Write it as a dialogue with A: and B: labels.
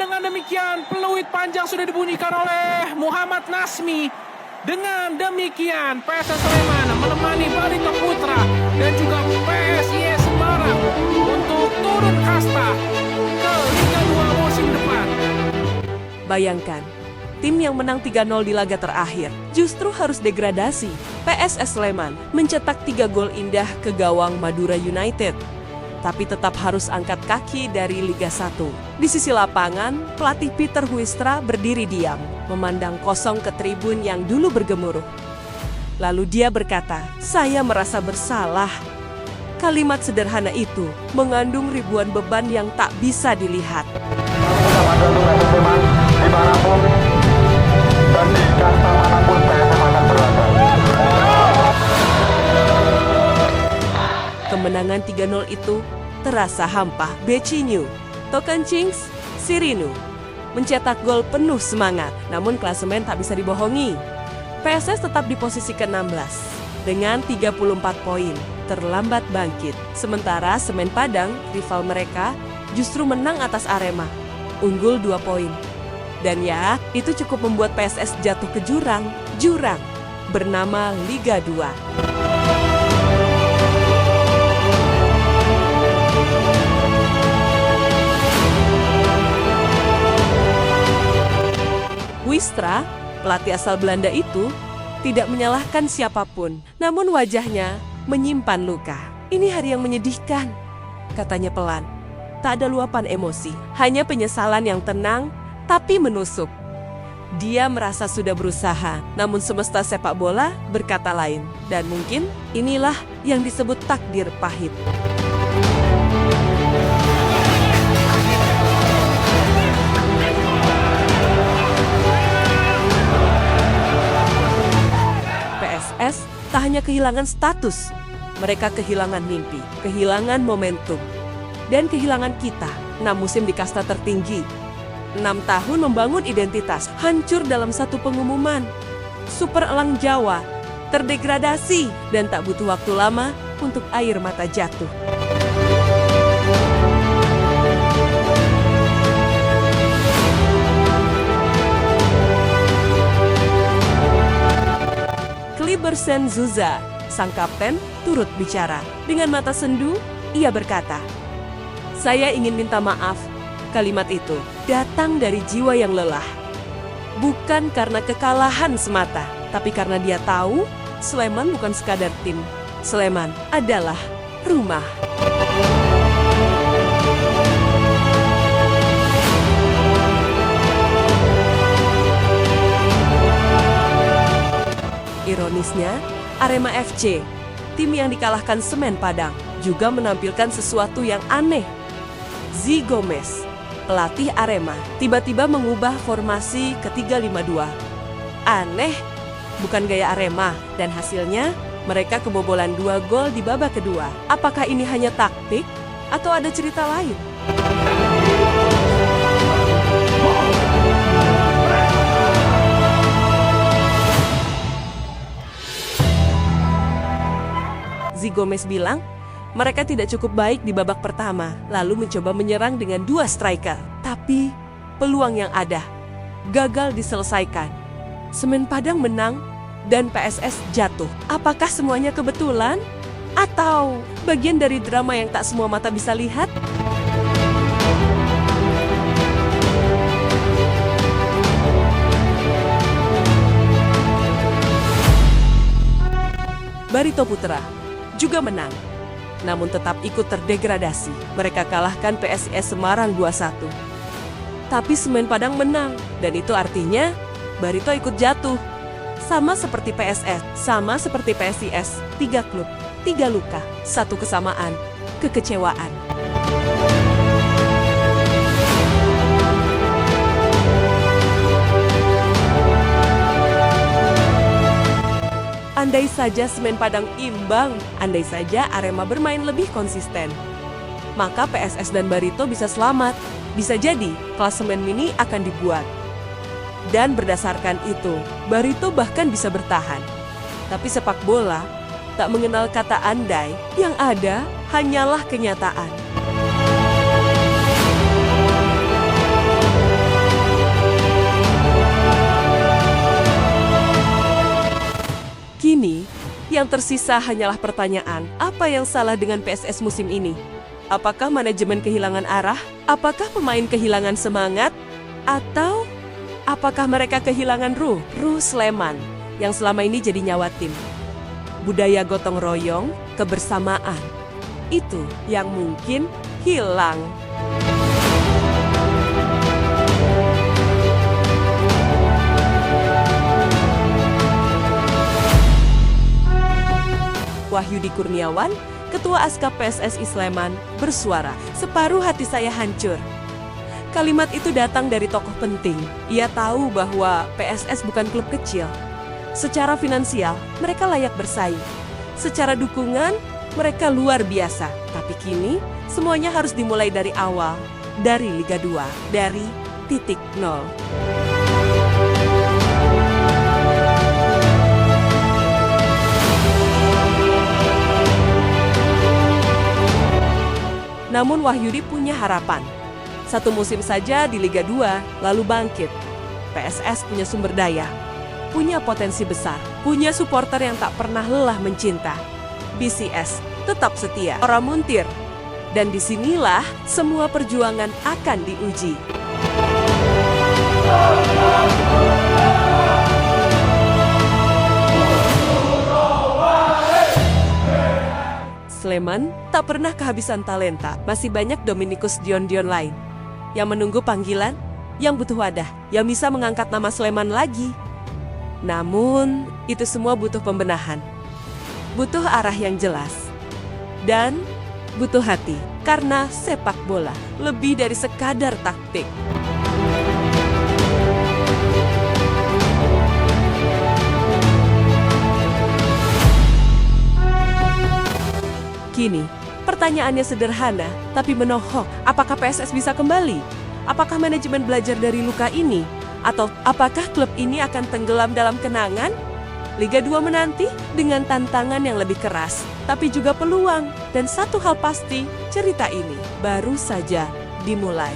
A: dengan demikian peluit panjang sudah dibunyikan oleh Muhammad Nasmi. Dengan demikian PSS Sleman menemani Barito Putra dan juga PSIS Semarang untuk turun kasta ke Liga 2 musim depan.
B: Bayangkan, tim yang menang 3-0 di laga terakhir justru harus degradasi. PSS Sleman mencetak 3 gol indah ke gawang Madura United, tapi tetap harus angkat kaki dari Liga 1. Di sisi lapangan, pelatih Peter Huistra berdiri diam, memandang kosong ke tribun yang dulu bergemuruh. Lalu dia berkata, "Saya merasa bersalah." Kalimat sederhana itu mengandung ribuan beban yang tak bisa dilihat.
C: Dimanapun dan di kasta manapun PSM akan berlaga.
B: Kemenangan 3-0 itu terasa hampa. Becinyu, Tokancings, Sirinu mencetak gol penuh semangat, namun klasemen tak bisa dibohongi. PSS tetap di posisi ke-16 dengan 34 poin, terlambat bangkit. Sementara Semen Padang, rival mereka, justru menang atas Arema, unggul 2 poin. Dan ya, itu cukup membuat PSS jatuh ke jurang bernama Liga 2. Huistra, pelatih asal Belanda itu, tidak menyalahkan siapapun, namun wajahnya menyimpan luka. "Ini hari yang menyedihkan," katanya pelan. Tak ada luapan emosi, hanya penyesalan yang tenang tapi menusuk. Dia merasa sudah berusaha, namun semesta sepak bola berkata lain. Dan mungkin inilah yang disebut takdir pahit. PSS tak hanya kehilangan status, mereka kehilangan mimpi, kehilangan momentum, dan kehilangan kita. 6 musim di kasta tertinggi, 6 tahun membangun identitas, hancur dalam satu pengumuman. Super Elang Jawa terdegradasi dan tak butuh waktu lama untuk air mata jatuh. Klibersen Zuza, sang kapten, turut bicara. Dengan mata sendu, ia berkata, "Saya ingin minta maaf." Kalimat itu datang dari jiwa yang lelah. Bukan karena kekalahan semata, tapi karena dia tahu Sleman bukan sekadar tim. Sleman adalah rumah. Ironisnya, Arema FC, tim yang dikalahkan Semen Padang, juga menampilkan sesuatu yang aneh. Zi Gomez, pelatih Arema, tiba-tiba mengubah formasi ke 3-5-2. Aneh, bukan gaya Arema, dan hasilnya mereka kebobolan 2 gol di babak kedua. Apakah ini hanya taktik atau ada cerita lain? Zi Gomez bilang, mereka tidak cukup baik di babak pertama, lalu mencoba menyerang dengan 2 striker. Tapi peluang yang ada gagal diselesaikan. Semen Padang menang dan PSS jatuh. Apakah semuanya kebetulan? Atau bagian dari drama yang tak semua mata bisa lihat? Barito Putra juga menang, namun tetap ikut terdegradasi. Mereka kalahkan PSIS Semarang 2-1. Tapi Semen Padang menang, dan itu artinya Barito ikut jatuh. Sama seperti PSS, sama seperti PSIS, 3 klub, 3 luka, 1 kesamaan, kekecewaan. Andai saja Semen Padang imbang, andai saja Arema bermain lebih konsisten, maka PSS dan Barito bisa selamat. Bisa jadi klasemen mini akan dibuat. Dan berdasarkan itu, Barito bahkan bisa bertahan. Tapi sepak bola tak mengenal kata andai, yang ada hanyalah kenyataan. Yang tersisa hanyalah pertanyaan, apa yang salah dengan PSS musim ini? Apakah manajemen kehilangan arah? Apakah pemain kehilangan semangat? Atau apakah mereka kehilangan ruh Sleman yang selama ini jadi nyawa tim? Budaya gotong royong, kebersamaan, itu yang mungkin hilang. Wahyudi Kurniawan, Ketua Askap PSSI Sleman, bersuara, "Separuh hati saya hancur." Kalimat itu datang dari tokoh penting. Ia tahu bahwa PSS bukan klub kecil. Secara finansial, mereka layak bersaing. Secara dukungan, mereka luar biasa. Tapi kini, semuanya harus dimulai dari awal. Dari Liga 2, dari titik nol. Namun Wahyudi punya harapan. Satu musim saja di Liga 2, lalu bangkit. PSS punya sumber daya, punya potensi besar, punya supporter yang tak pernah lelah mencinta. BCS tetap setia, orang muntir. Dan disinilah semua perjuangan akan diuji. Sleman tak pernah kehabisan talenta. Masih banyak Dominikus Dion-Dion lain yang menunggu panggilan, yang butuh wadah, yang bisa mengangkat nama Sleman lagi. Namun, itu semua butuh pembenahan. Butuh arah yang jelas. Dan butuh hati. Karena sepak bola lebih dari sekadar taktik. Kini, pertanyaannya sederhana, tapi menohok. Apakah PSS bisa kembali? Apakah manajemen belajar dari luka ini? Atau apakah klub ini akan tenggelam dalam kenangan? Liga 2 menanti dengan tantangan yang lebih keras, tapi juga peluang. Dan satu hal pasti, cerita ini baru saja dimulai.